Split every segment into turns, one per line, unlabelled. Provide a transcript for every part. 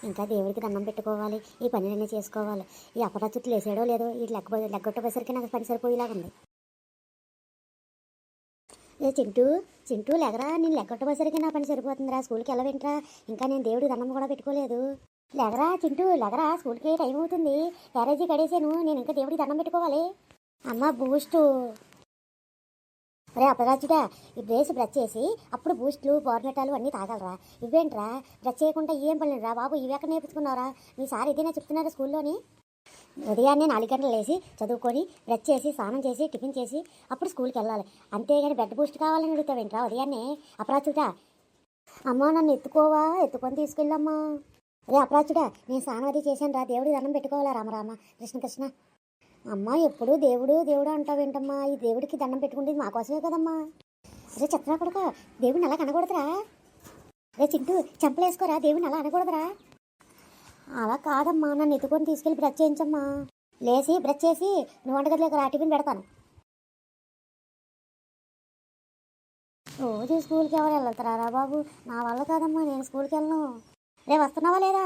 ఇంకా దేవుడికి దండం పెట్టుకోవాలి, ఈ పనులన్నీ చేసుకోవాలి. ఈ అపరాచుట్లు వేసాడో లేదో ఈ లెగ్గొట్టపోసరికి నాకు పని సరిపోయేలాగా ఉంది. ఏ చింటూ చింటూ లేగరా, నేను లెగ్గొట్టపోసరికి నా పని సరిపోతుందిరా. స్కూల్కి వెళ్ళవేంట్రా? ఇంకా నేను దేవుడికి దండం కూడా పెట్టుకోలేదు. లేగరా చింటూ లేగరా, స్కూల్కి టైం అవుతుంది. క్యారేజీ కడేసాను, నేను ఇంకా దేవుడికి దండం పెట్టుకోవాలి. అమ్మ బూస్టు. రే అపరాజుడా, ఈ బ్రేస్ బ్రష్ చేసి అప్పుడు బూస్ట్లు బోర్నెటాలు అన్నీ తాగలరా? ఇవేంట్రా బ్రష్ చేయకుండా ఏం పనులు రా బాబు, ఇవి ఎక్కడ నేర్పించుకున్నారా? మీ సార్ ఇదేనా చెప్తున్నారా స్కూల్లోని? ఉదయాన్నే 4 గంటలు లేసి చదువుకొని బ్రష్ చేసి స్నానం చేసి టిఫిన్ చేసి అప్పుడు స్కూల్కి వెళ్ళాలి. అంతేగాని బెడ్ బూస్ట్ కావాలని అడుగుతావేంట్రా ఉదయాన్నే? అపరాజుడా, అమ్మా నన్ను ఎత్తుకొని తీసుకెళ్ళమ్మా. రే అపరాజుడా, నేను స్నానం అది చేశాను రా, దేవుడి దండం పెట్టుకోవాలా? రామరామ కృష్ణ కృష్ణ. అమ్మ ఎప్పుడు దేవుడు దేవుడు అంటావేంటమ్మా? ఈ దేవుడికి దండం పెట్టుకుంటుంది మా కోసమే కదమ్మా. రే చెత్తనా కొడుక, దేవుడిని అలా అనకూడదురా. రే చింటూ చెంపలేసుకోరా, దేవుడిని అలా అనకూడదురా. అలా కాదమ్మా, నన్ను ఎత్తుకొని తీసుకెళ్ళి బ్రష్ చేయించమ్మా. లేచి బ్రష్ చేసి నువ్వు వంటగదిలోకి రా, టిఫిన్ పెడతాను. రోజు స్కూల్కి ఎవరు వెళ్తారా బాబు? నా వల్ల కాదమ్మా, నేను స్కూల్కి వెళ్ళను. రే వస్తున్నావా లేదా?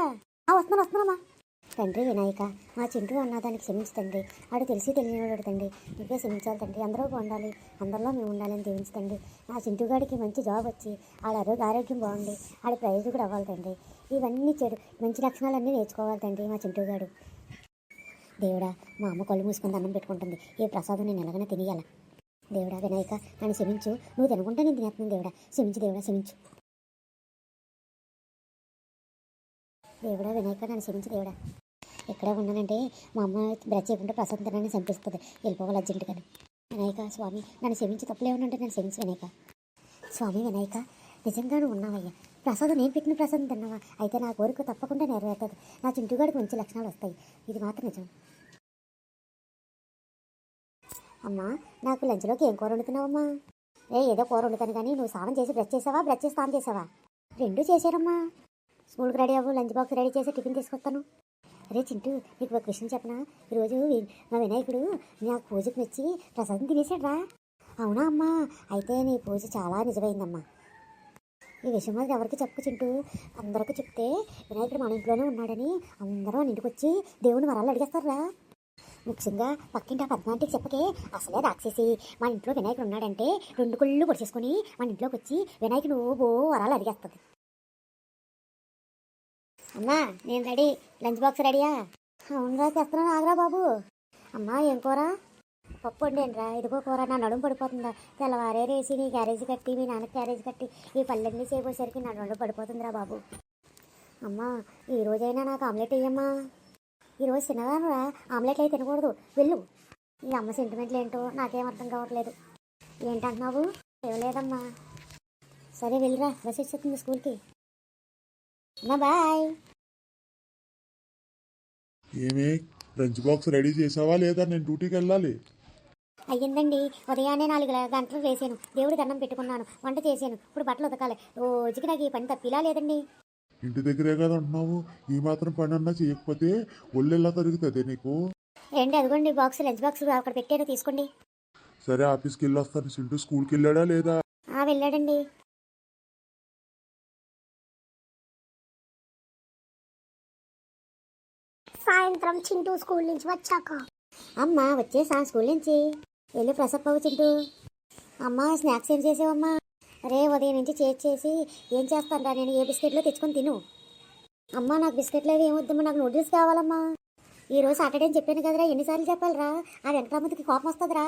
వస్తున్నానమ్మా. తండ్రి వినాయక, మా చింటూ అన్నదానికి క్షమించు తండ్రి. ఆడు తెలిసి తెలియనివాడు తండ్రి, నీకే క్షమించాలి తండ్రి. అందరూ బాగుండాలి, అందరిలో మేము ఉండాలని దీవించండి. మా చింటూగాడికి మంచి జాబ్ వచ్చి ఆరోగ్యం బాగుండి ఆడ ప్రయోజకుడు అవ్వాలి తండ్రి. ఇవన్నీ మంచి లక్షణాలన్నీ నేర్చుకోవాలి తండ్రి మా చింటూగాడు. దేవుడా, మా అమ్మ కళ్ళు మూసుకొని దండం పెట్టుకుంటుంది. ఏ ప్రసాదం నేను ఎలాగైనా తినేయాల. దేవుడా వినాయక, నన్ను క్షమించు. నువ్వు తినకుంటే నేను తినేస్తున్నాను. దేవుడా క్షమించు, దేవుడా క్షమించు. దేవుడా వినాయక, నన్ను క్షమించు దేవుడా. ఎక్కడే ఉన్నానంటే మా అమ్మ బ్రష్ చేయకుండా ప్రసాదం తినని చంపిస్తుంది. వెళ్ళిపోవాలి అర్జెంటుగానే. వినాయక స్వామి, నన్ను క్షమించి తప్పులేమనంటే నన్ను క్షమించు వినాయక. స్వామి వినాయక, నిజంగా నువ్వు ఉన్నావయ్యా. ప్రసాదం నేను పెట్టిన ప్రసాదం తిన్నావా? అయితే నా కోరిక తప్పకుండా నెరవేరుతుంది. నా చింటుగాడికి మంచి లక్షణాలు వస్తాయి. ఇది మాత్రం నిజం. అమ్మా, నాకు లంచ్లోకి ఏం కూర వండుతున్నావమ్మా? ఏదో కూర వండుతాను కానీ నువ్వు స్నానం చేసి బ్రష్ చేసావా, బ్రష్ చేసి స్నానం చేసావా? 2 చేశారమ్మా. స్కూల్కి రెడీ అవ్వు, లంచ్ బాక్స్ రెడీ చేసి టిఫిన్ తీసుకొస్తాను. అరే చింటూ, నీకు ఒక విషయం చెప్పనా? ఈరోజు మా వినాయకుడు నాకు పూజకు మెచ్చి ప్రసాదం తినేసాడ్రా. అవునా అమ్మా? అయితే నీ పూజ చాలా నిజమైందమ్మా. ఈ విషయం అది ఎవరికి చెప్పు చింటూ. అందరికీ చెప్తే వినాయకుడు మన ఇంట్లోనే ఉన్నాడని అందరూ మన ఇంటికి వచ్చి దేవుని వరాలు అడిగేస్తారా. ముఖ్యంగా పక్కింటి ఆ పద్మాంటికి చెప్పకే, అసలే రాక్షసి. మన ఇంట్లో వినాయకుడు ఉన్నాడంటే 2 కళ్ళు పొడిచేసుకొని మన ఇంట్లోకి వచ్చి వినాయకుడు వరాలు అడిగేస్తుంది. అమ్మా నేను రెడీ, లంచ్ బాక్స్ రెడీయా? అవునరా చేస్తున్నాను, ఆగరా బాబు. అమ్మా ఏం కూర? పప్పు వండేనరా. ఇదిగో కూర. నా నడుము పడిపోతుందా? తెల్లవారే రేసి నీ క్యారేజీ కట్టి మీ నాన్నకి క్యారేజీ కట్టి ఈ పళ్ళన్నీ చేయబోసరికి నా నడుము పడిపోతుందిరా బాబు. అమ్మా ఈరోజైనా నాకు ఆమ్లెట్ వేయమ్మా. ఈరోజు తినదానురా, ఆమ్లెట్లు అయితే తినకూడదు. వెళ్ళు. ఈ అమ్మ సెంటిమెంట్లు ఏంటో నాకేం అర్థం కావట్లేదు. ఏంటంటున్నావు? లేదమ్మా. సరే వెళ్ళిరా, బస్ వచ్చేస్తుంది స్కూల్కి. అమ్మా బాయ్.
ఏమే లంచ్ బాక్స్ రెడీ చేసావా లేదా? నేను డ్యూటీకి వెళ్ళాలి.
అయ్యిందండి. ఉదయాన్నే 4 గంటలు వేసాను, దేవుడి దండం పెట్టుకున్నాను, వంట చేశాను, ఇప్పుడు బట్టలు ఉతకాలి. రోజుకి నాకు ఈ పని తప్పిలా లేదండి.
ఇంటి దగ్గరే కదా అంటున్నావు, ఈ మాత్రం పని అన్నా చేయకపోతే ఒళ్ళు ఎలా తరుగుతుంది నీకు?
రండి, అదిగోండి బాక్స్, లంచ్ బాక్స్ అక్కడ పెట్టాను, తీసుకోండి.
సరే ఆఫీస్కి వెళ్ళి వస్తాను. చింటూ స్కూల్కి వెళ్ళాడా లేదా?
వెళ్ళాడండి.
సాయంత్రం చింటూ స్కూల్ నుంచి వచ్చాక
అమ్మ వచ్చేసా స్కూల్ నుంచి. వెళ్ళి ఫ్రెషప్ అవ్వు చింటూ. అమ్మ స్నాక్స్ ఏం చేసావమ్మా? అరే ఉదయం నుంచి చేసి ఏం చేస్తానరా నేను? ఏ బిస్కెట్లో తెచ్చుకొని తిను. అమ్మ నాకు బిస్కెట్లు అవి ఏమొద్దమ్మా, నాకు నూడిల్స్ కావాలమ్మా. ఈరోజు సాటర్డే అని చెప్పాను కదరా, ఎన్నిసార్లు చెప్పాలరా? ఆ వెంకటరామతికి కోపం వస్తుందిరా.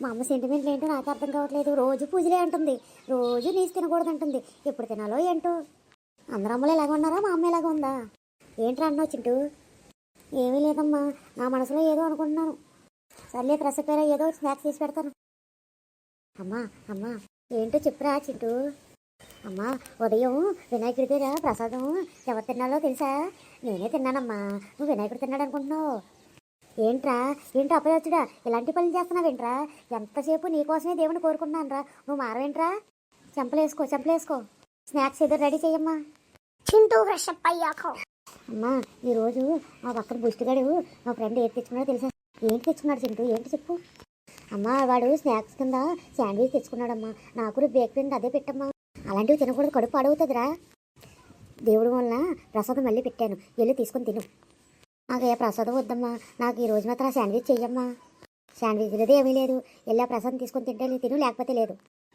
మా అమ్మ సెంటిమెంట్లు ఏంటో నాకు అర్థం కావట్లేదు. రోజు పూజలే అంటుంది, రోజు నీసు తినకూడదు అంటుంది. ఎప్పుడు తినాలో ఏంటో. అందరూ అమ్మలు ఎలాగ ఉన్నారా, మా అమ్మ ఎలాగ ఉందా? ఏంట్రా అన్నావు చింటూ? ఏమీ లేదమ్మా, నా మనసులో ఏదో అనుకుంటున్నాను. సర్లే ఫ్రెషప్ అయ్యారా, ఏదో స్నాక్స్ తీసి పెడతాను. అమ్మా ఏంటో చెప్పురా చింటూ. అమ్మా ఉదయం వినాయకుడి దగ్గర ప్రసాదం ఎవరు తిన్నాలో తెలుసా? నేనే తిన్నానమ్మా. నువ్వు వినాయకుడు తిన్నాడు అనుకుంటున్నావు ఏంట్రా? ఏంటో అపయోచుడా, ఇలాంటి పనులు చేస్తున్నావేంట్రా? ఎంతసేపు నీకోసమే దేవుని కోరుకున్నాను రా, నువ్వు మారవేంట్రా? చెంపలేసుకో. స్నాక్స్ ఏదో రెడీ చెయ్యమ్మా.
చింటూ ఫ్రెషప్ అయ్యాక
అమ్మా ఈరోజు మా పక్కన బుష్టిగాడు మా ఫ్రెండ్ ఏది తెచ్చుకున్నాడో తెలుసా? ఏంటి తెచ్చుకున్నాడు చింటూ? ఏంటి చెప్పు. అమ్మా వాడు స్నాక్స్ కింద శాండ్విచ్ తెచ్చుకున్నాడమ్మా. నాకు బేక్ ఫ్రెండ్ అదే పెట్టమ్మా. అలాంటివి తినకూడదు, కడుపు అడుగుతుందిరా. దేవుడి వలన ప్రసాదం మళ్ళీ పెట్టాను, వెళ్ళి తీసుకొని తిను. నాకు ఏ ప్రసాదం వద్దమ్మా, నాకు ఈ రోజు మాత్రం శాండ్విచ్ చెయ్యమ్మా. శాండ్విచ్ లేదు ఏమీ లేదు, వెళ్ళి ఆ ప్రసాదం తీసుకొని తింటే తిను, లేకపోతే లేదు.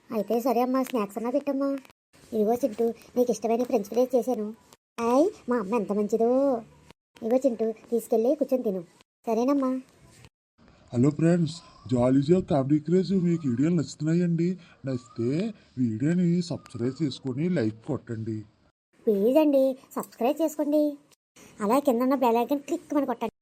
అయితే సరే అమ్మా, స్నాక్స్ అన్నా పెట్టమ్మా. ఇదిగో చింటూ, నీకు ఇష్టమైన ఫ్రెంచ్ ఫ్రైస్ చేశాను. అయ్ మా అమ్మ ఎంత మంచిదో. ఇదిగో చింటూ, తీసుకెళ్ళి కూర్చొని తిను, సరేనమ్మా.
హలో ఫ్రెండ్స్, జాలీజా కామెడీ క్రేజ్ మీకు వీడియోలు నచ్చుతున్నాయండి. నచ్చితే వీడియోని సబ్స్క్రైబ్ చేసుకొని లైక్ కొట్టండి.
ప్లీజ్ అండి, సబ్స్క్రైబ్ చేసుకోండి. అలా కింద ఉన్న బెల్ ఐకాన్ క్లిక్ అని కొట్టండి.